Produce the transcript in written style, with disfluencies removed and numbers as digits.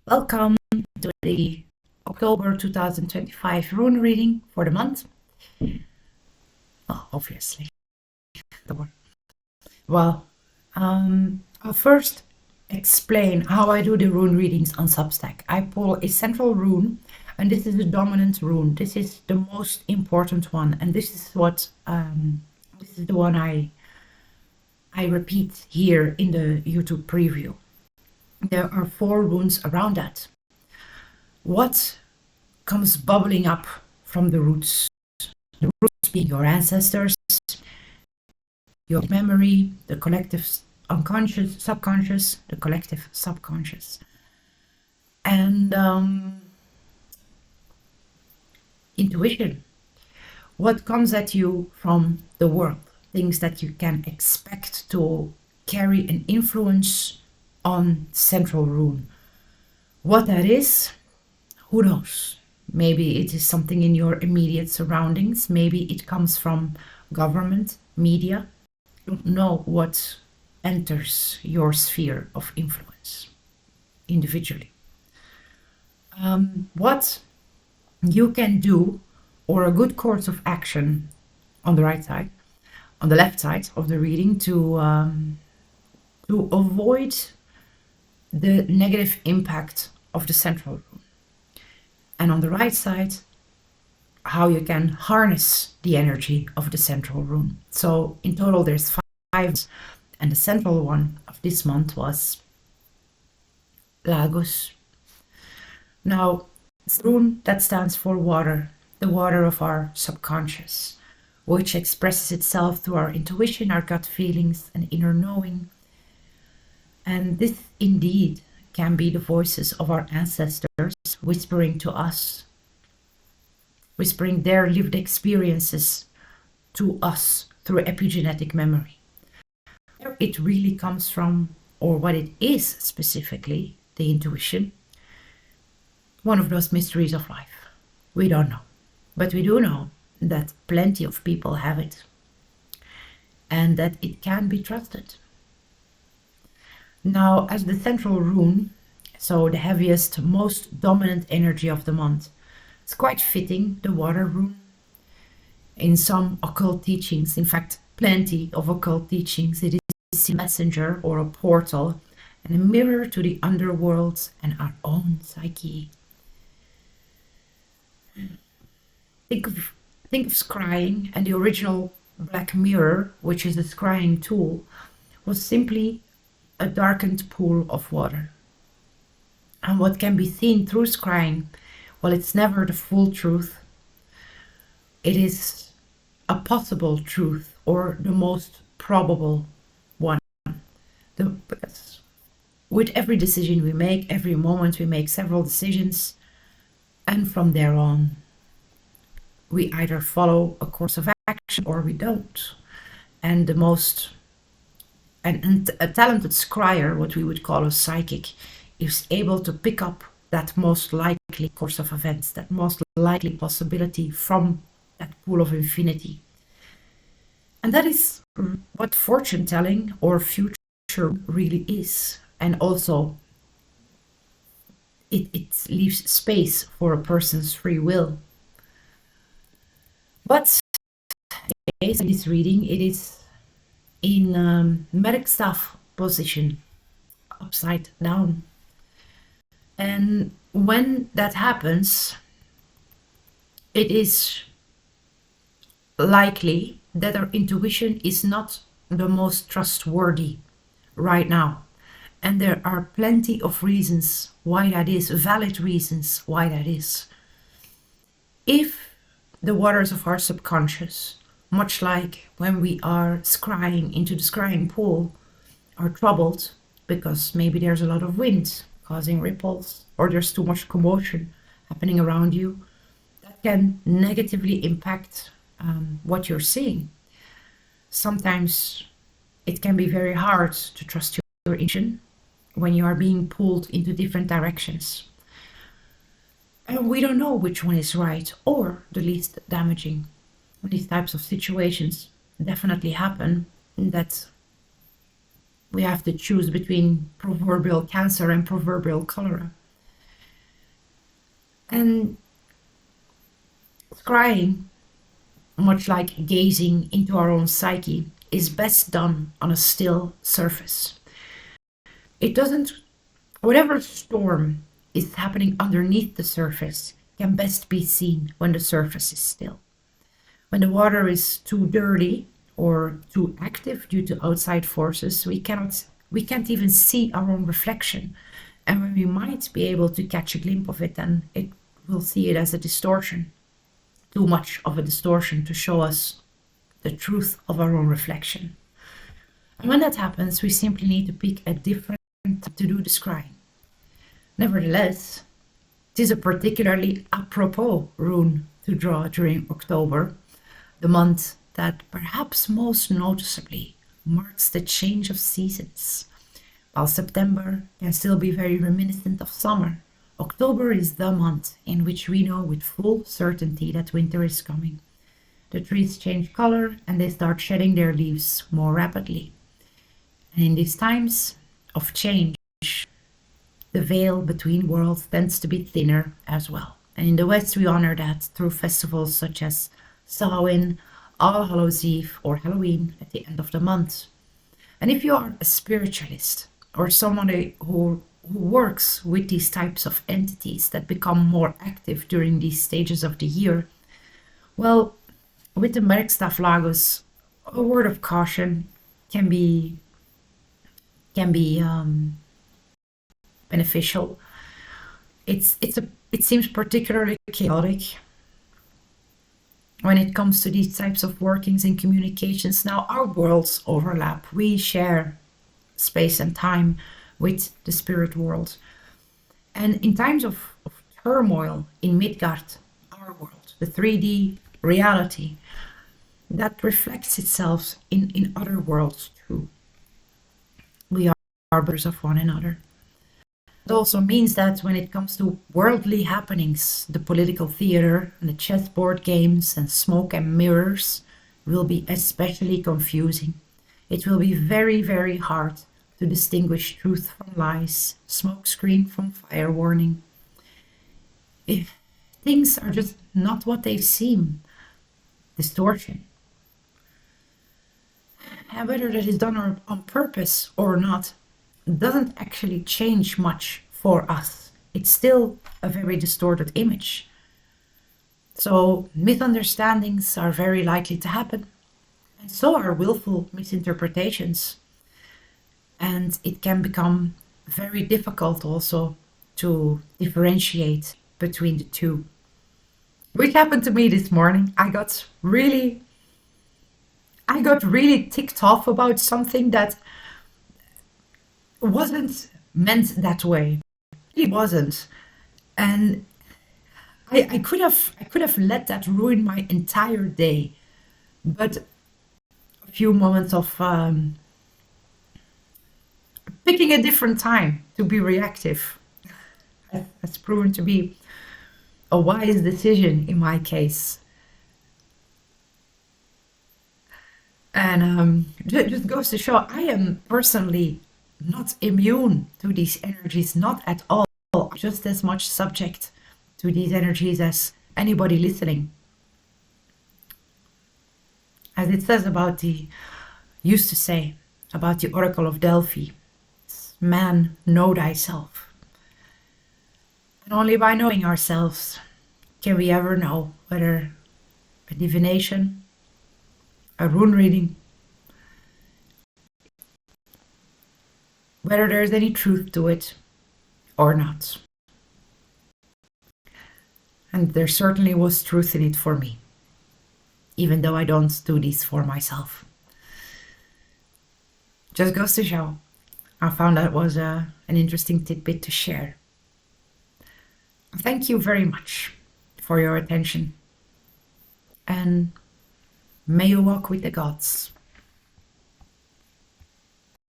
Welcome to the October 2025 rune reading for the month. Oh, obviously. Well, I'll first explain how I do the rune readings on Substack. I pull a central rune, and this is the dominant rune. This is the most important one, and this is the one I repeat here in the YouTube preview. There are 4 runes around that. What comes bubbling up from the roots? The roots being your ancestors, your memory, the collective unconscious, subconscious, the collective subconscious. And intuition. What comes at you from the world? Things that you can expect to carry an influence on central rune. What that is, who knows? Maybe it is something in your immediate surroundings. Maybe it comes from government, media. You don't know what enters your sphere of influence individually. What you can do, or a good course of action on the right side, on the left side of the reading, to avoid the negative impact of the central rune. And on the right side, how you can harness the energy of the central rune. So in total there's 5, and the central one of this month was Lagos. Now, it's the rune that stands for water, the water of our subconscious, which expresses itself through our intuition, our gut feelings, and inner knowing. And this indeed can be the voices of our ancestors whispering to us, whispering their lived experiences to us through epigenetic memory. Where it really comes from, or what it is specifically, the intuition, one of those mysteries of life. We don't know. But we do know that plenty of people have it, and that it can be trusted. Now, as the central rune, so the heaviest, most dominant energy of the month, it's quite fitting, the water rune. In some occult teachings, in fact, plenty of occult teachings, it is a messenger or a portal and a mirror to the underworld and our own psyche. Think of scrying, and the original black mirror, which is a scrying tool, was simply a darkened pool of water. And what can be seen through scrying, well, it's never the full truth. It is a possible truth, or the most probable one. With every decision we make, every moment we make several decisions, and from there on, we either follow a course of action or we don't. And the most and a talented scryer, what we would call a psychic, is able to pick up that most likely course of events, that most likely possibility from that pool of infinity. And that is what fortune telling or future really is. And also, it leaves space for a person's free will. But in this reading, it is in Merkstaff position, upside down. And when that happens, it is likely that our intuition is not the most trustworthy right now. And there are plenty of reasons why that is, valid reasons why that is. If the waters of our subconscious, much like when we are scrying into the scrying pool, are troubled because maybe there's a lot of wind causing ripples, or there's too much commotion happening around you, that can negatively impact what you're seeing. Sometimes it can be very hard to trust your intuition when you are being pulled into different directions. And we don't know which one is right or the least damaging. These types of situations definitely happen, that we have to choose between proverbial cancer and proverbial cholera. And scrying, much like gazing into our own psyche, is best done on a still surface. It doesn't, whatever storm is happening underneath the surface can best be seen when the surface is still. When the water is too dirty or too active due to outside forces, we can't even see our own reflection. And when we might be able to catch a glimpse of it, then it will see it as a distortion, too much of a distortion to show us the truth of our own reflection. And when that happens, we simply need to pick a different time to do the scrying. Nevertheless, it is a particularly apropos rune to draw during October, the month that perhaps most noticeably marks the change of seasons. While September can still be very reminiscent of summer, October is the month in which we know with full certainty that winter is coming. The trees change color and they start shedding their leaves more rapidly. And in these times of change, the veil between worlds tends to be thinner as well. And in the West, we honor that through festivals such as Samhain, All Hallows Eve, or Halloween at the end of the month. And if you are a spiritualist or someone who works with these types of entities that become more active during these stages of the year, well, with the Merkstaf Lagos, a word of caution can be beneficial. It seems particularly chaotic when it comes to these types of workings and communications. Now our worlds overlap. We share space and time with the spirit world. And in times of turmoil in Midgard, our world, the 3D reality, that reflects itself in other worlds too. We are arbiters of one another. It also means that when it comes to worldly happenings, the political theater and the chessboard games and smoke and mirrors will be especially confusing. It will be very, very hard to distinguish truth from lies, smokescreen from fire warning. If things are just not what they seem, distortion. And whether that is done on purpose or not, doesn't actually change much for us. It's still a very distorted image. So misunderstandings are very likely to happen, and so are willful misinterpretations. And it can become very difficult also to differentiate between the two. Which happened to me this morning. I got really ticked off about something that wasn't meant that way. It wasn't. And I could have let that ruin my entire day. But a few moments of picking a different time to be reactive has proven to be a wise decision in my case. And just goes to show I am personally not immune to these energies, not at all. Just as much subject to these energies as anybody listening. As it says used to say about the Oracle of Delphi, man, know thyself. And only by knowing ourselves can we ever know whether a divination, a rune reading, whether there's any truth to it or not. And there certainly was truth in it for me, even though I don't do these for myself. Just goes to show, I found that was an interesting tidbit to share. Thank you very much for your attention, and may you walk with the gods.